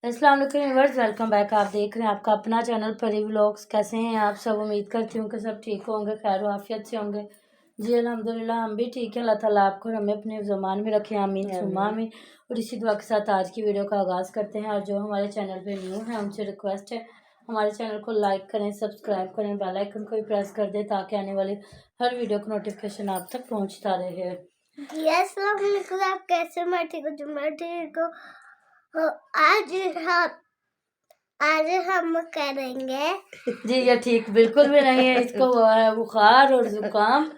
अस्सलाम वालेकुम viewers, welcome back. आप देख रहे हैं आपका अपना चैनल परी व्लॉग्स। कैसे हैं आप सब? उम्मीद करती हूँ कि सब ठीक होंगे, खैर आफियत से होंगे। जी अल्हम्दुलिल्लाह, हम भी ठीक हैं। अल्लाह ताला आपको और हमें अपने ज़मान में रखें, आमीन सुम्मा आमीन। और इसी दुआ के साथ आज की वीडियो का आगाज़ करते हैं। और जो हमारे चैनल पर न्यू है उनसे रिक्वेस्ट है हमारे चैनल को लाइक करें, सब्सक्राइब करें, बेल आइकन को भी प्रेस कर दें ताकि आने वाली हर वीडियो का नोटिफिकेशन आप तक पहुँचता रहे। जी अस्सलाम वालेकुम। आप कैसे? मैं ठीक हूँ। मैं ठीक हूँ। आज हम करेंगे जी ये ठीक बिल्कुल भी नहीं है, इसको वो है बुखार और जुकाम,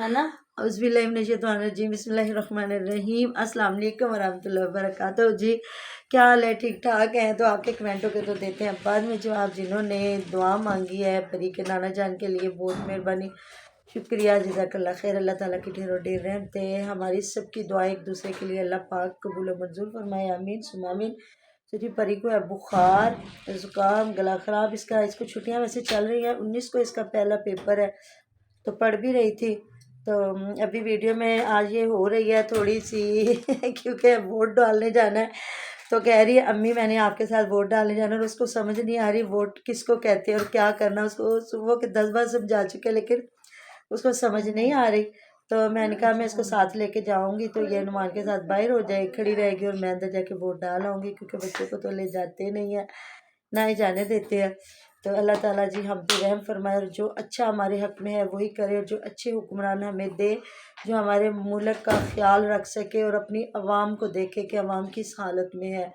है ना। बिस्मिल्लाहिर्रहमानिर्रहीम, बिस्मिल्लाहिर्रहमानिर्रहीम। अस्सलाम वालेकुम वरहमतुल्लाहि वबरकातुहू। जी क्या हाल है? ठीक ठाक हैं? तो आपके कमेंटों के तो देते हैं बाद में जवाब। जिन्होंने दुआ मांगी है परी के नाना जान के लिए, बहुत मेहरबानी, शुक्रिया, जज़ाकल्लाह खैर। अल्लाह ताला की ढेरों ढेर रहमतें। हमारी सबकी दुआ एक दूसरे के लिए अल्लाह पाक कबूल और मंजूर फरमाए, आमीन सुम्मा आमीन। तो जी परी को है बुखार, ज़ुकाम, गला ख़राब। इसको छुट्टियां वैसे चल रही हैं, 19 को इसका पहला पेपर है, तो पढ़ भी रही थी। तो अभी वीडियो में आज ये हो रही है थोड़ी सी क्योंकि वोट डालने जाना है। तो कह रही है अम्मी मैंने आपके साथ वोट डालने जाना है, और उसको समझ नहीं आ रही वोट किसको कहते हैं और क्या करना। उसको सुबह के 10 बार समझा चुके, लेकिन उसको समझ नहीं आ रही। तो मैंने कहा मैं इसको साथ लेके जाऊंगी तो ये नुमान के साथ बाहर हो जाए, खड़ी रहेगी और मैं अंदर जाके वोट डाल आऊँगी, क्योंकि बच्चों को तो ले जाते नहीं है, ना ही जाने देते हैं। तो अल्लाह ताला जी हम पे रहम फरमाए और जो अच्छा हमारे हक़ में है वही करे, और जो अच्छे हुक्मरान हमें दे, जो हमारे मुल्क का ख्याल रख सके और अपनी आवाम को देखे कि आवाम किस हालत में है।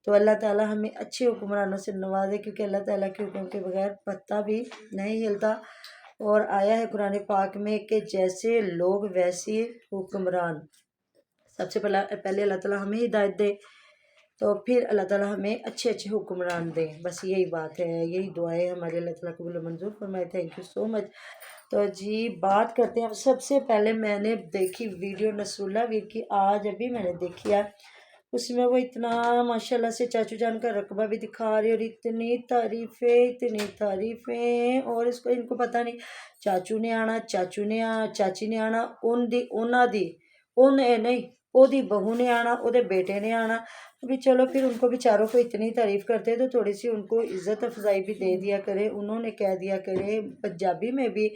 तो अल्लाह ताला हमें अच्छे हुक्मरानों से नवाजे, क्योंकि अल्लाह ताला के हुक्म के बगैर पत्ता भी नहीं हिलता। और आया है कुरान पाक में कि जैसे लोग वैसे हुक्मरान। सबसे पहले अल्लाह ताला हमें हिदायत दे, तो फिर अल्लाह ताला हमें अच्छे अच्छे हुक्मरान दें। बस यही बात है, यही दुआएं हमारे। अल्लाह ताला कबूल मंजूर फरमाए। Thank you so much. तो जी बात करते हैं। सबसे पहले मैंने देखी वीडियो नसरुल्लाह वीर की, आज अभी मैंने देखी है। उसमें वो इतना माशाल्लाह से चाचू जान का रकबा भी दिखा रही, और इतनी तारीफ़ें। और इसको इनको पता नहीं चाचू ने आना, चाची ने आना, उन नहीं ओदी बहू ने आना, ओदे बेटे ने आना। अभी चलो फिर उनको बेचारों को इतनी तारीफ़ करते तो थोड़ी सी उनको इज़्ज़त अफजाई भी दे दिया करे। उन्होंने कह दिया करे पंजाबी में भी,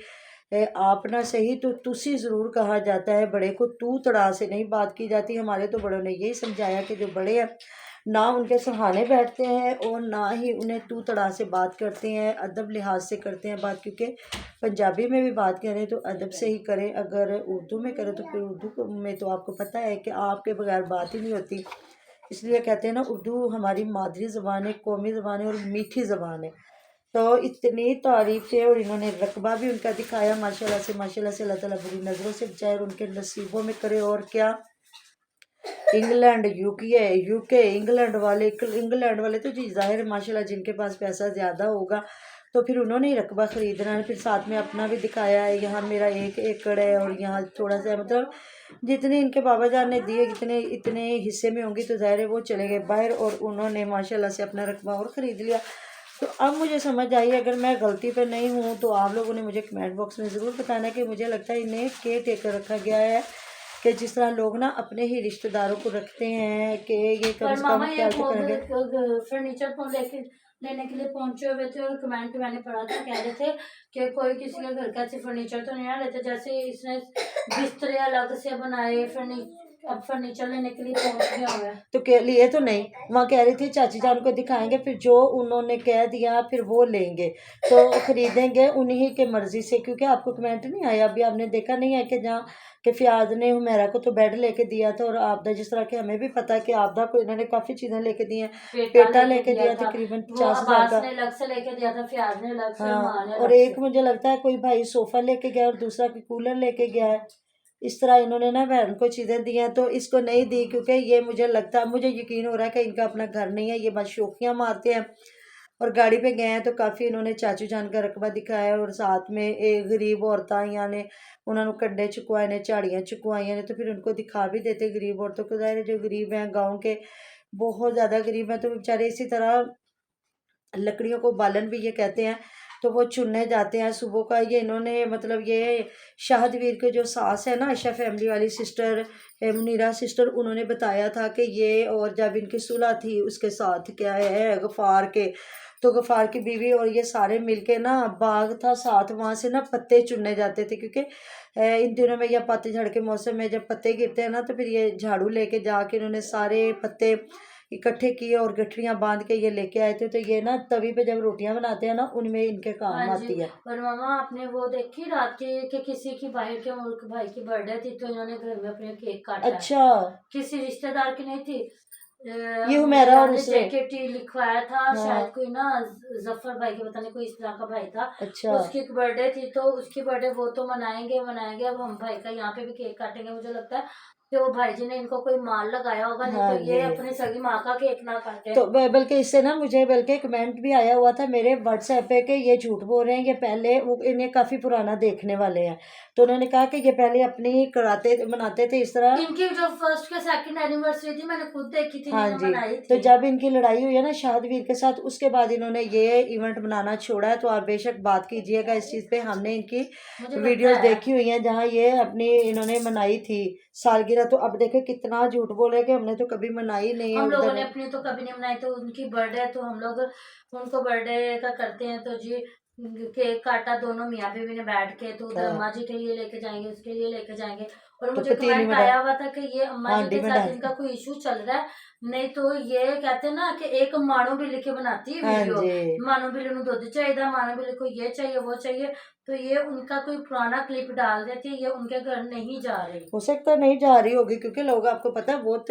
आप ना सही तो तुसी ज़रूर कहा जाता है, बड़े को तू तड़ा से नहीं बात की जाती। हमारे तो बड़ों ने यही समझाया कि जो बड़े हैं ना उनके सहाने बैठते हैं और ना ही उन्हें तू तड़ा से बात करते हैं, अदब लिहाज से करते हैं बात। क्योंकि पंजाबी में भी बात करें तो अदब से ही करें, अगर उर्दू में करें तो फिर उर्दू में तो आपको पता है कि आपके बगैर बात ही नहीं होती। इसलिए कहते हैं ना उर्दू हमारी मादरी ज़बान है, कौमी ज़बान है और मीठी ज़बान है। तो इतनी तारीफ़ें, और इन्होंने रकबा भी उनका दिखाया माशाल्लाह से। अल्लाह ताला बुरी नज़रों से बचाए और उनके नसीबों में करे। और क्या इंग्लैंड यूके इंग्लैंड वाले तो जी जाहिर है माशाल्लाह जिनके पास पैसा ज़्यादा होगा तो फिर उन्होंने ही रकबा ख़रीदना है। फिर साथ में अपना भी दिखाया है, यहाँ मेरा 1 एकड़ है और यहाँ थोड़ा सा, मतलब जितने इनके बाबा जान ने दिए जितने इतने हिस्से में होंगी, तो ज़ाहिर है वो चले गए बाहर और उन्होंने माशाल्लाह से अपना रकबा और ख़रीद लिया। तो अब मुझे समझ आई, अगर मैं गलती पर नहीं हूँ तो आप लोगों ने मुझे कमेंट बॉक्स में ज़रूर बताना कि मुझे लगता है इन्हें केयर टेकर रखा गया है, कि जिस तरह लोग ना अपने ही रिश्तेदारों को रखते हैं कि ये कम से कम ख्याल तो करेंगे। फर्नीचर लेने के लिए पहुंचे हुए थे और कमेंट मैंने पढ़ा था, कह रहे थे कि कोई किसी के घर का ऐसे फर्नीचर तो नहीं आ रहे थे, जैसे इसने बिस्तरे अलग से बनाए, अब फर्नीचर लेने के लिए पहुंच गया हुआ है। तो के लिए तो नहीं, वहाँ कह रही थी चाची जान को दिखाएंगे, फिर जो उन्होंने कह दिया फिर वो लेंगे, तो खरीदेंगे उन्हीं के मर्जी से। क्योंकि आपको कमेंट नहीं आया, अभी आपने देखा नहीं है कि जहाँ कि फियाज ने हुमैरा को तो बेड लेके दिया था, और आपदा जिस तरह के हमें भी पता है कि आपदा को इन्होंने काफ़ी चीज़ें लेके दी हैं। पेटा लेके दिया तकरीबन 50,000 का, अलग से लेके दिया था, फियाज ने अलग से, हाँ। और एक मुझे लगता है कोई भाई सोफ़ा लेके गया और दूसरा कोई कूलर लेके गया है। इस तरह इन्होंने ना बहन को चीज़ें दी हैं, तो इसको नहीं दी क्योंकि ये मुझे यकीन हो रहा है कि इनका अपना घर नहीं है, ये बस शौकियाँ मारते हैं। और गाड़ी पे गए हैं तो काफ़ी इन्होंने चाचू जान का रकबा दिखाया, और साथ में एक गरीब औरतां आईयां ने उन्होंने कंडे चुकवाए ने, झाड़ियाँ चुकवाइयां ने, तो फिर उनको दिखा भी देते गरीब औरतों को। ज़ाहिर है जो गरीब हैं गाँव के, बहुत ज़्यादा गरीब हैं, तो बेचारे इसी तरह लकड़ियों को बालन भी ये कहते हैं, तो वो चुनने जाते हैं सुबह का। ये इन्होंने मतलब ये शाहदवीर के जो सास है ना, आयशा फैमिली वाली सिस्टर, मुनीरा सिस्टर, उन्होंने बताया था कि ये, और जब इनकी सुलह थी उसके साथ क्या है गफ़ार के, तो गफ़ार की बीवी और ये सारे मिलके ना, बाग था साथ, वहाँ से ना पत्ते चुनने जाते थे, क्योंकि इन दिनों में या पतझड़ के मौसम में जब पत्ते गिरते हैं ना, तो फिर ये झाड़ू लेके जाके इन्होंने सारे पत्ते इकट्ठे किए और गठरियाँ बांध के ये लेके आए थे। तो ये ना तवी पे जब रोटियां बनाते हैं ना, उनमें इनके काम हाँ जी। आती है। और मामा आपने वो देखी रात के कि किसी की बाहर के मुल्क भाई की बर्थडे थी, तो इन्होंने घर में अपने केक काटा है। अच्छा, किसी रिश्तेदार की नहीं थी, ये हुमैरा और मुझे उसने, JKT लिखवाया था, शायद हाँ, कोई ना जफर भाई के, पता नहीं कोई इस तरह का भाई था, अच्छा, उसकी बर्थडे थी, तो उसकी बर्थडे वो तो मनाएंगे मनाएंगे, अब हम भाई का यहाँ पे भी केक काटेंगे। मुझे लगता है कि वो भाई जी ने इनको कोई माल लगाया होगा, नहीं हाँ तो ये जी। अपनी सगी माँ का केक ना काटे। तो बल्कि इससे ना मुझे बल्कि कमेंट भी आया हुआ था मेरे व्हाट्सएप पे कि ये झूठ बोल रहे हैं, ये पहले वो इन्हें काफ़ी पुराना देखने वाले हैं। तो उन्होंने कहा कि ये पहले अपनी कराते मनाते थे इस तरह। इनकी जो फर्स्ट के सेकंड एनिवर्सरी थी, मैंने खुद देखी थी, हाँ इन्होंने जी। मनाई तो थी। जब इनकी लड़ाई हुई है ना शाहदवीर के साथ, उसके बाद इन्होंने ये इवेंट बनाना छोड़ा है। तो आप बेशक बात कीजिएगा इस चीज़ पे, हमने इनकी मुझे लगता वीडियोस है देखी हुई हैं जहाँ ये अपनी इन्होंने मनाई थी सालगिरह। तो अब देखे कितना झूठ बोल रहे हैं कि हमने तो कभी मनाई नहीं है हम लोगों उधर। ने अपनी तो कभी नहीं मनाई, तो उनकी बर्थडे तो हम लोग उनको बर्थडे का करते हैं, तो जी केक काटा दोनों मियाँ बीवी ने बैठ के, तो उधर हाँ, अम्मा जी के लिए लेके जाएंगे, उसके लिए लेके जाएंगे। और तो मुझे पतीली कमेंट में आया हुआ था कि ये अम्मा जी हांडी के में साथ डाल, इनका कोई इशू चल रहा है, नहीं तो ये कहते हैं ना कि एक मानो बिल्ली के बनाती है हाँ वीडियो, जी। मानो बिल्ली को दूध चाहिए, मानो बिल्ली को ये चाहिए वो चाहिए, तो ये उनका कोई पुराना क्लिप डाल देती है, ये उनके घर नहीं जा रही। हो सकता है नहीं जा रही होगी, क्योंकि लोग आपको पता है बहुत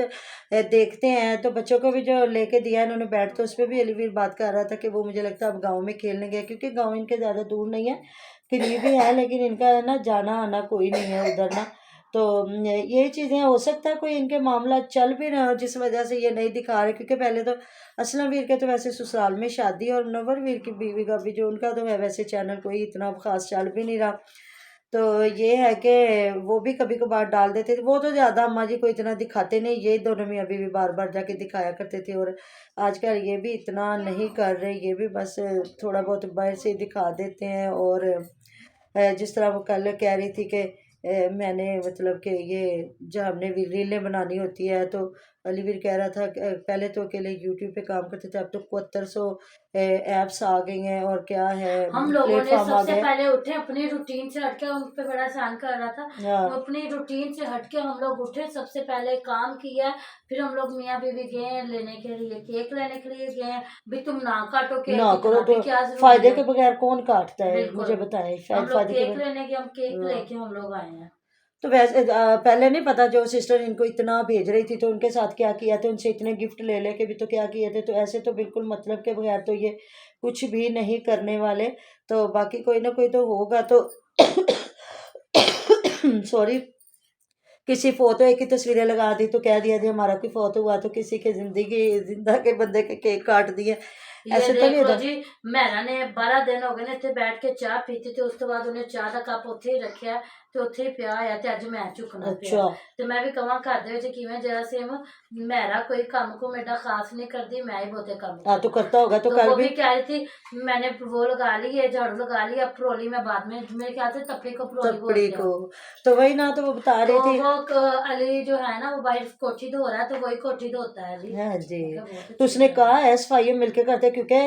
देखते हैं। तो बच्चों को भी जो लेके दिया इन्होंने बैठ, तो उस पर भी अलीवीर बात कर रहा था कि वो मुझे लगता है अब गाँव में खेलने गए, क्योंकि गाँव इनके ज़्यादा दूर नहीं है, करीब ही है, लेकिन इनका है ना जाना आना कोई नहीं है उधर ना। तो ये चीज़ें हो सकता है कोई इनके मामला चल भी रहे हो जिस वजह से ये नहीं दिखा रहे। क्योंकि पहले तो असलम वीर के तो वैसे ससुराल में शादी, और मुनव्वर वीर की बीवी का भी जो उनका तो है वैसे चैनल कोई इतना खास चल भी नहीं रहा। तो ये है कि वो भी कभी कभार डाल देते थे, वो तो ज़्यादा अम्मा जी को इतना दिखाते नहीं, ये दोनों में अभी भी बार बार जाके दिखाया करते थे। और आजकल ये भी इतना नहीं कर रहे, ये भी बस थोड़ा बहुत बाहर से दिखा देते हैं। और जिस तरह वो कल कह रही थी कि मैंने मतलब कि ये जब हमने रीलें बनानी होती है, तो अलीवीर कह रहा था कि पहले तो अकेले यूट्यूब पे काम करते थे, अब तो 7100 ऐप्स आ गई हैं, और क्या है हम लोगों ने प्लेटफॉर्म आ सबसे गए। पहले उठे, अपनी रूटीन से हटके, उन पे बड़ा एहसान कर रहा था, हाँ, वो अपनी रूटीन से हटके हम लोग उठे, सबसे पहले काम किया, फिर हम लोग मियाँ बीवी गए लेने के लिए, केक लेने के लिए गए। भी तुम ना काटो केक, ना करो इतना भी तो क्या जरूरी फायदे है। के बगैर कौन काटता है, मुझे बिल्कुल, बताएं, हम शायद लोग फायदे के केक बगैर। लेने के, हम केक हाँ। लेके हम लोग आए हैं। तो वैसे पहले नहीं पता जो सिस्टर इनको इतना भेज रही थी, तो उनके साथ क्या किया था, उनसे इतने गिफ्ट ले लेके भी तो क्या किए थे। तो ऐसे तो बिल्कुल मतलब के बगैर तो ये कुछ भी नहीं करने वाले। तो बाकी कोई ना कोई तो होगा। तो सॉरी, किसी फोटो की तस्वीरें लगा दी तो कह दिया जी हमारा कोई फोटो हुआ, तो किसी के जिंदा के बंदे के केक काट दिए, ये ऐसे तो नहीं देख लो होता। जी, मेरा ने 12 दिन हो गए ने इत्थे बैठ के चाह पीती थी, उस तो बाद उन्हें चाह का कप उत्थे ही रखिया, ਤੇ ਉੱਥੇ ਹੀ ਪਿਆ ਆ, ਤੇ ਅੱਜ ਮੈਂ ਝੁਕਣਾ ਪਿਆ। अच्छा, ਤੇ ਮੈਂ ਵੀ ਕਵਾਂ ਘਰ ਦੇ ਵਿੱਚ ਕਿਵੇਂ ਜਰਾ ਸੇਮ मेरा कोई काम को मेरा खास नहीं करती, मैं ही बहुते काम हाँ तो करती। करता होगा। तो तो कल वो भी भी कह रही थी मैंने वो लगा ली है, झाड़ू लगा ली, अब प्रोली में बाद में, मेरे ख्याल से तपड़ी को प्रोली तपड़ी बोलते को, हो। तो वही ना, तो वो बता तो रही थी। वो अली जो है ना, वो बाहर कोठी धो रहा है, तो वही कोठी धोता है जी। हाँ जी। मैं कहा, बहुत तो अच्छी उसने बात कहा है। SFI हम मिलके करते हैं, क्योंकि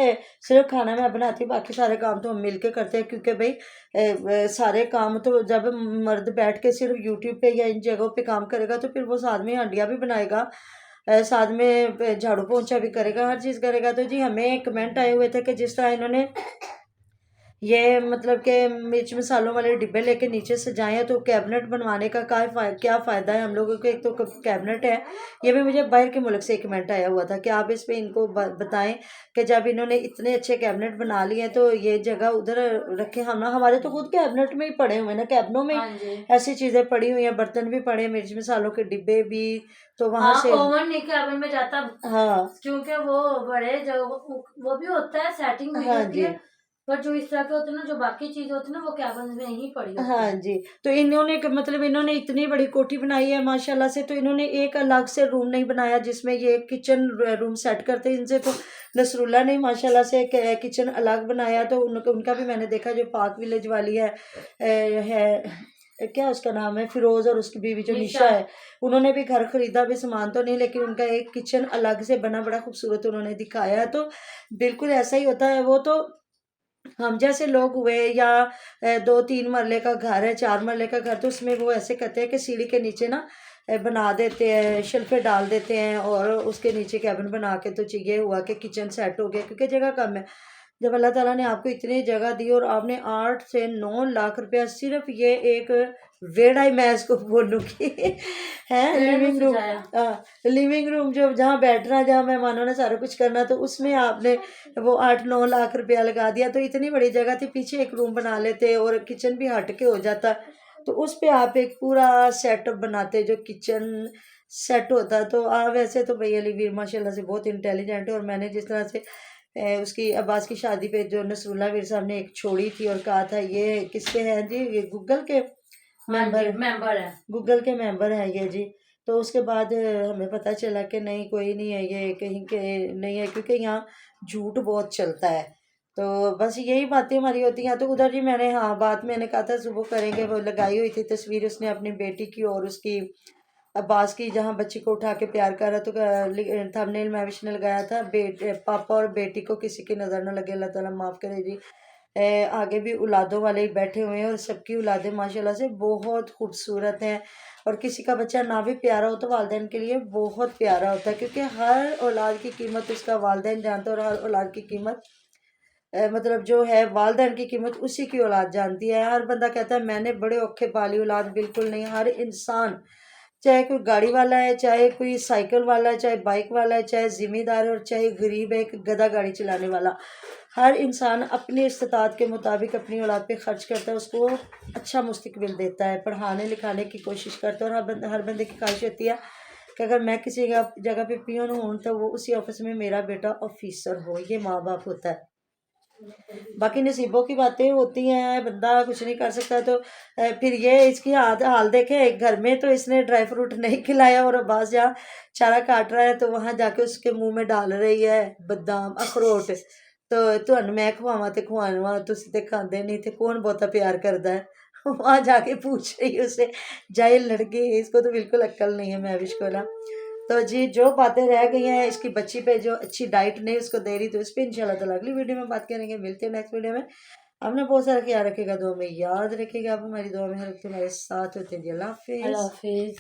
सिर्फ खाना मैं बनाती हूँ, बाकी सारे काम तो हम मिलके करते हैं। क्योंकि भाई सारे काम तो जब मर्द बैठ के सिर्फ यूट्यूब पे या इन जगहों पे काम करेगा, तो फिर वो साथ में हांडियाँ भी बनाएगा, साथ में झाड़ू पोंछा भी करेगा, हर चीज़ करेगा। तो जी हमें कमेंट आए हुए थे कि जिस तरह इन्होंने ये मतलब कि मिर्च मसालों वाले डिब्बे लेके नीचे सजाए हैं, तो कैबिनेट बनवाने का क्या फ़ायदा है हम लोगों को। एक तो कैबिनेट है, ये भी मुझे बाहर के मुल्क से कमेंट आया हुआ था कि आप इस पे इनको बताएं कि जब इन्होंने इतने अच्छे कैबिनेट बना लिए हैं, तो ये जगह उधर रखें। हम ना, हमारे तो खुद कैबिनेट में ही पड़े हुए हैं ना, कैबिनों में हाँ जी। ऐसी चीज़ें पड़ी हुई हैं, बर्तन भी पड़े, मिर्च मसालों के डिब्बे भी, तो वहाँ हाँ, से। ओवन नहीं के ओवन में जाता, हाँ, क्योंकि वो बड़े जो वो भी होता है, सेटिंग हुई हाँ होती जी। है, पर जो इस तरह के होते हैं ना, जो बाकी चीजें होती है ना, वो कैबिन में ही पड़ी होती हाँ है। जी। तो मतलब इन्होंने इतनी बड़ी कोठी बनाई है माशाल्लाह से, तो इन्होंने एक अलग से रूम नहीं बनाया जिसमें ये किचन रूम सेट करते। इनसे तो नसरुल्ला ने माशाल्लाह से किचन अलग बनाया। तो उनका भी मैंने देखा, जो पाक विलेज वाली है क्या उसका नाम है, फिरोज, और उसकी बीवी जो निशा है, उन्होंने भी घर खरीदा, भी सामान तो नहीं, लेकिन उनका एक किचन अलग से बना, बड़ा खूबसूरत उन्होंने दिखाया है। तो बिल्कुल ऐसा ही होता है। वो तो हम जैसे लोग हुए, या 2-3 मरले का घर है, 4 मरले का घर, तो उसमें वो ऐसे करते हैं कि सीढ़ी के नीचे ना बना देते हैं, शेल्फे डाल देते हैं, और उसके नीचे कैबिन बना के, तो ये हुआ कि किचन सेट हो गया, क्योंकि जगह कम है। जब अल्लाह ताला ने आपको इतनी जगह दी और आपने 8 से 9 लाख रुपया सिर्फ ये एक वेड़ा ही, मैं इसको बोलूँगी है, लिविंग रूम, लिविंग रूम जो जहाँ बैठना, जहाँ मेहमानों ने सारा कुछ करना, तो उसमें आपने वो 8-9 लाख रुपया लगा दिया। तो इतनी बड़ी जगह थी, पीछे एक रूम बना लेते और किचन भी हट के हो जाता, तो उस पे आप एक पूरा सेटअप बनाते, जो किचन सेट होता। तो वैसे तो भैया अली वीर माशाल्लाह से बहुत इंटेलिजेंट है। और मैंने जिस तरह से उसकी अब्बास की शादी पे जो नसरुल्ला वीर साहब ने एक छोड़ी थी और कहा था ये किसके हैं जी, ये गूगल के मेंबर है, गूगल के मेंबर हैं ये जी। तो उसके बाद हमें पता चला कि नहीं, कोई नहीं है, ये कहीं के नहीं है, क्योंकि यहाँ झूठ बहुत चलता है। तो बस यही बातें हमारी होती हैं। तो उधर जी मैंने, हाँ, बात मैंने कहा था सुबह करेंगे, वो लगाई हुई थी तस्वीर उसने अपनी बेटी की और उसकी अब्बास की, जहाँ बच्ची को उठा के प्यार कर रहा। तो थंबनेल महविश ने लगाया था, पापा और बेटी को किसी की नज़र न लगे, अल्लाह ताला माफ़ करे जी। आगे भी औलादों वाले ही बैठे हुए हैं, और सबकी औलादें माशाल्लाह से बहुत खूबसूरत हैं। और किसी का बच्चा ना भी प्यारा हो तो वालिदैन के लिए बहुत प्यारा होता है, क्योंकि हर औलाद की कीमत उसका वालिदैन जानता है, और हर औलाद की कीमत मतलब जो है वालिदैन की कीमत उसी की औलाद जानती है। हर बंदा कहता है मैंने बड़े औखे पाली औलाद, बिल्कुल नहीं। हर इंसान, चाहे कोई गाड़ी वाला है, चाहे कोई साइकिल वाला है, चाहे बाइक वाला है, चाहे ज़िम्मेदार है, और चाहे गरीब है, एक गधा गाड़ी चलाने वाला, हर इंसान अपनी इस्तात के मुताबिक अपनी औलाद पे ख़र्च करता है, उसको अच्छा मुस्तकबिल देता है, पढ़ाने लिखाने की कोशिश करता है। और हर बंदे की ख्वाहिश होती है कि अगर मैं किसी जगह पे पियोन हूँ तो वो उसी ऑफिस में मेरा बेटा ऑफिसर हो। ये माँ बाप होता है। बाकी नसीबों की बातें होती हैं, बंदा कुछ नहीं कर सकता। तो फिर ये इसकी हाल देखे, घर में तो इसने ड्राई फ्रूट नहीं खिलाया, और अब्बास जहाँ चारा काट रहा है तो वहाँ जाके उसके मुंह में डाल रही है बादाम अखरोट। तो तुहानू मैं खवावां ते खवावां, तुसी ते खांदे नहीं, ते कौन बहुता प्यार करता है वहाँ जाके पूछ रही है उसे, जाए लड़के, इसको तो बिल्कुल अक्ल नहीं है महविश को ना। तो जी जो बातें रह गई हैं इसकी बच्ची पे, जो अच्छी डाइट नहीं उसको दे रही, तो इस पर इंशाल्लाह ताला अगली वीडियो में बात करेंगे। मिलते हैं नेक्स्ट वीडियो में। आपने बहुत सारा ख्याल रखेगा, दुआ में याद रखेगा, आप हमारी दुआ में हर वक्त हमारे साथ होते हैं। अल्लाह अल्लाह हाफिज़। हाफिज।